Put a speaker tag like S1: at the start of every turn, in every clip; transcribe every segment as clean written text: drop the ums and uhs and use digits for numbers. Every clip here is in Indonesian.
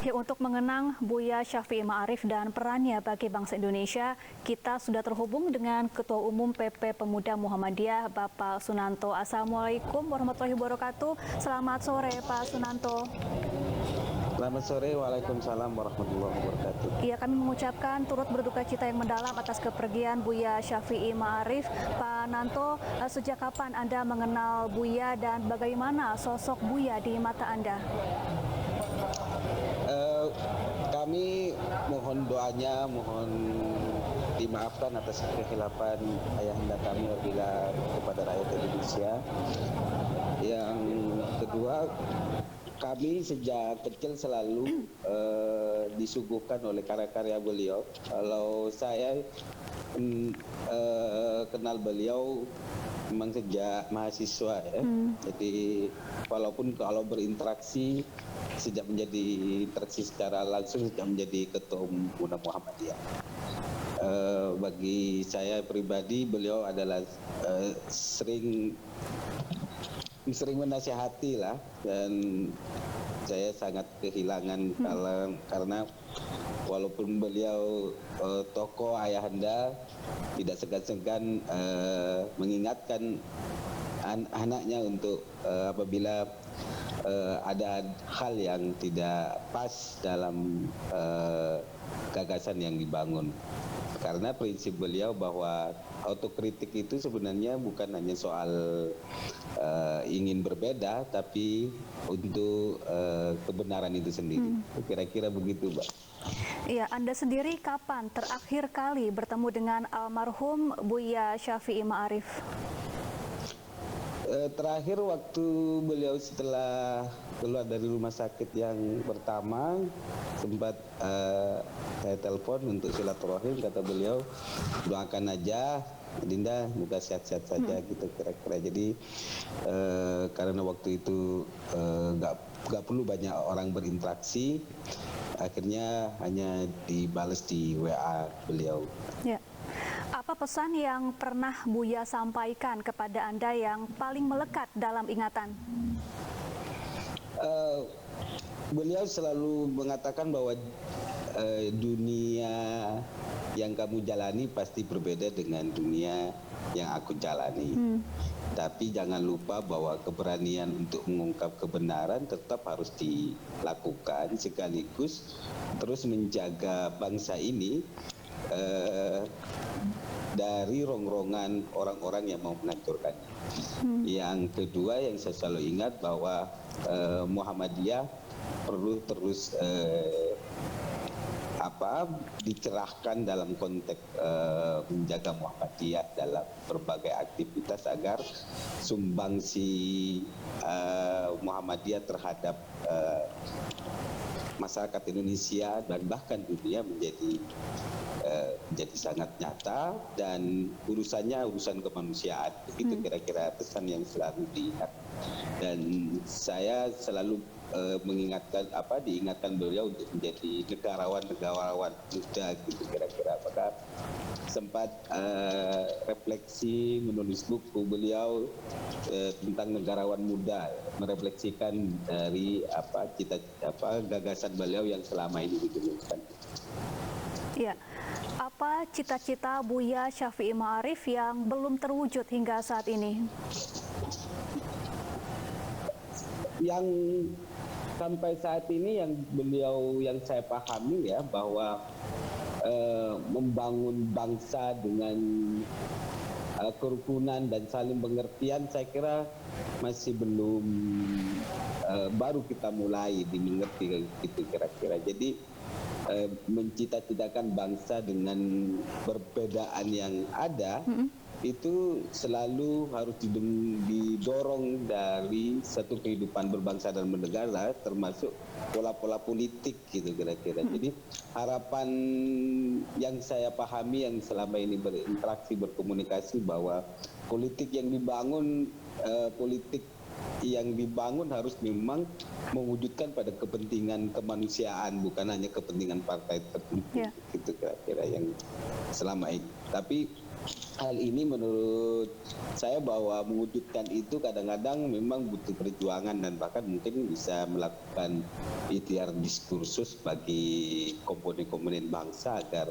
S1: Ya, untuk mengenang Buya Syafi'i Ma'arif dan perannya bagi bangsa Indonesia, kita sudah terhubung dengan Ketua Umum PP Pemuda Muhammadiyah, Bapak Sunanto. Assalamualaikum warahmatullahi wabarakatuh. Selamat sore, Pak Sunanto.
S2: Selamat sore, waalaikumsalam warahmatullahi wabarakatuh.
S1: Iya, kami mengucapkan turut berduka cita yang mendalam atas kepergian Buya Syafi'i Ma'arif. Pak Nanto, sejak kapan Anda mengenal Buya dan bagaimana sosok Buya di mata Anda?
S2: Kami mohon doanya, mohon dimaafkan atas kekhilafan ayahanda kami apabila kepada rakyat Indonesia. Yang kedua, kami sejak kecil selalu disuguhkan oleh karya-karya beliau. Kalau saya kenal beliau memang sejak mahasiswa ya. Jadi walaupun kalau berinteraksi sejak menjadi interaksi secara langsung sejak menjadi ketua umum Pemuda Muhammadiyah. Bagi saya pribadi beliau adalah sering menasihati lah, dan saya sangat kehilangan karena walaupun beliau tokoh ayahanda, tidak segan-segan mengingatkan anaknya untuk apabila ada hal yang tidak pas dalam gagasan yang dibangun. Karena prinsip beliau bahwa otokritik itu sebenarnya bukan hanya soal ingin berbeda, tapi untuk kebenaran itu sendiri. Kira-kira begitu, Mbak.
S1: Iya, Anda sendiri kapan terakhir kali bertemu dengan almarhum Buya Syafi'i Ma'arif?
S2: Terakhir waktu beliau setelah keluar dari rumah sakit yang pertama, sempat saya telepon untuk silaturahim. Kata beliau, doakan aja Dinda, semoga sehat-sehat saja gitu kira-kira. Jadi karena waktu itu nggak perlu banyak orang berinteraksi, akhirnya hanya dibalas di WA beliau.
S1: Ya. Apa pesan yang pernah Buya sampaikan kepada Anda yang paling melekat dalam ingatan?
S2: Beliau selalu mengatakan bahwa dunia yang kamu jalani pasti berbeda dengan dunia yang aku jalani. Tapi jangan lupa bahwa keberanian untuk mengungkap kebenaran tetap harus dilakukan, sekaligus terus menjaga bangsa ini dari rongrongan orang-orang yang mau menghancurkannya. Yang kedua yang saya selalu ingat bahwa Muhammadiyah perlu terus dicerahkan dalam konteks menjaga Muhammadiyah dalam berbagai aktivitas agar sumbangsi Muhammadiyah terhadap masyarakat Indonesia dan bahkan dunia menjadi sangat nyata, dan urusannya urusan kemanusiaan. Itu kira-kira pesan yang selalu diingat, dan saya selalu diingatkan beliau untuk menjadi negarawan muda gitu kira-kira. Apakah sempat refleksi menulis buku beliau tentang negarawan muda, merefleksikan dari gagasan beliau yang selama ini didengungkan.
S1: Ya, apa cita-cita Buya Syafi'i Ma'arif yang belum terwujud hingga saat ini?
S2: Yang sampai saat ini yang saya pahami ya, bahwa membangun bangsa dengan kerukunan dan saling pengertian, saya kira masih belum, baru kita mulai dimengerti gitu kira-kira. Jadi mencita-citakan bangsa dengan perbedaan yang ada itu selalu harus didorong dari satu kehidupan berbangsa dan bernegara, termasuk pola-pola politik gitu kira-kira. Jadi harapan yang saya pahami yang selama ini berinteraksi, berkomunikasi, bahwa politik yang dibangun harus memang mewujudkan pada kepentingan kemanusiaan, bukan hanya kepentingan partai tertentu. Gitu kira-kira yang selama ini. Tapi hal ini menurut saya bahwa mewujudkan itu kadang-kadang memang butuh perjuangan dan bahkan mungkin bisa melakukan ikhtiar diskursus bagi komponen-komponen bangsa agar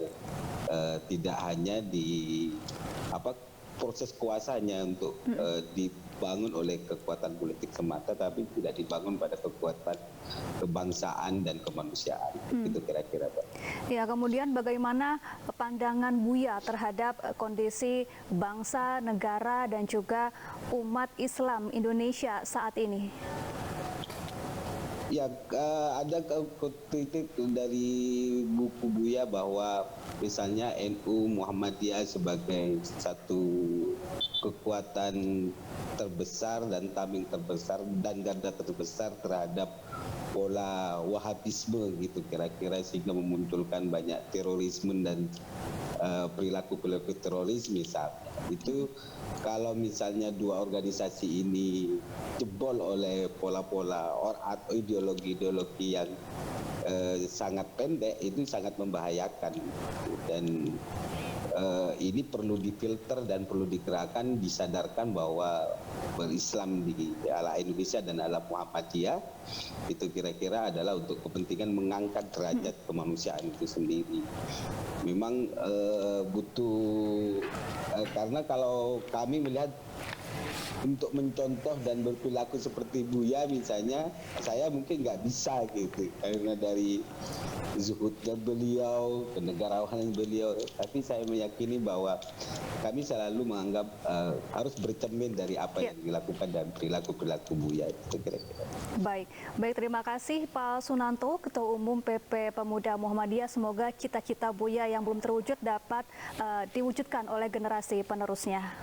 S2: tidak hanya di proses kuasanya untuk dibangun oleh kekuatan politik semata, tapi tidak dibangun pada kekuatan kebangsaan dan kemanusiaan. Itu kira-kira, Pak.
S1: Ya, kemudian bagaimana pandangan Buya terhadap kondisi bangsa, negara, dan juga umat Islam Indonesia saat ini?
S2: Ya, ada kritik dari buku Buya bahwa misalnya NU Muhammadiyah sebagai satu kekuatan terbesar dan tameng terbesar dan garda terbesar terhadap pola Wahabisme gitu kira-kira, sehingga memunculkan banyak terorisme dan perilaku-perilaku teroris misalnya. Itu kalau misalnya dua organisasi ini jebol oleh pola-pola atau ideologi-ideologi yang sangat pendek, itu sangat membahayakan. Dan ini perlu difilter dan perlu digerakkan, disadarkan bahwa berislam di ala Indonesia dan ala Muhammadiyah itu kira-kira adalah untuk kepentingan mengangkat derajat kemanusiaan itu sendiri. Memang butuh karena kalau kami melihat untuk mencontoh dan berperilaku seperti Buya misalnya, saya mungkin nggak bisa gitu karena dari zuhudnya beliau, kenegarawanan beliau, tapi saya meyakini bahwa kami selalu menganggap harus bercermin dari apa yang dilakukan dan perilaku-perilaku Buya itu kira-kira.
S1: Baik, terima kasih Pak Sunanto, Ketua Umum PP Pemuda Muhammadiyah. Semoga cita-cita Buya yang belum terwujud dapat diwujudkan oleh generasi penerusnya.